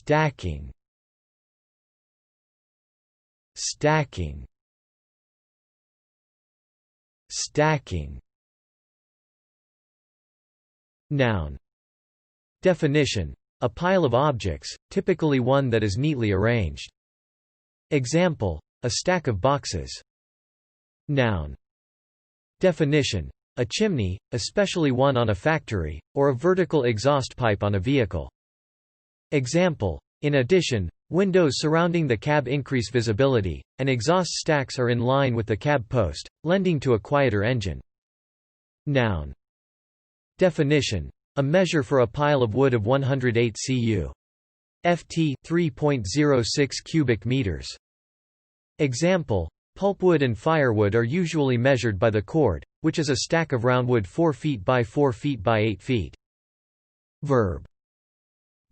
stacking, stacking, stacking. Noun. Definition: a pile of objects, typically one that is neatly arranged. Example: a stack of boxes. Noun. Definition: a chimney, especially one on a factory, or a vertical exhaust pipe on a vehicle. Example: in addition, windows surrounding the cab increase visibility, and exhaust stacks are in line with the cab post, lending to a quieter engine. Noun. Definition: a measure for a pile of wood of 108 cu. ft 3.06 cubic meters. Example: pulpwood and firewood are usually measured by the cord, which is a stack of roundwood 4 feet by 4 feet by 8 feet. Verb.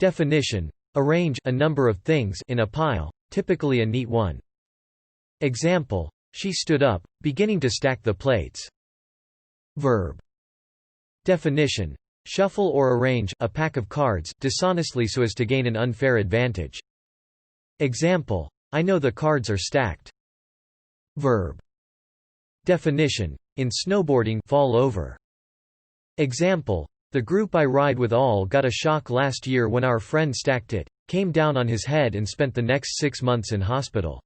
Definition: arrange a number of things in a pile, typically a neat one. Example: she stood up, beginning to stack the plates. Verb. Definition: shuffle or arrange a pack of cards dishonestly so as to gain an unfair advantage. Example: I know the cards are stacked. Verb. Definition: in snowboarding, fall over. Example: the group I ride with all got a shock last year when our friend stacked it, came down on his head and spent the next 6 months in hospital.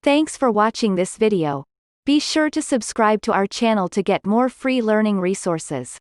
Thanks for watching this video. Be sure to subscribe to our channel to get more free learning resources.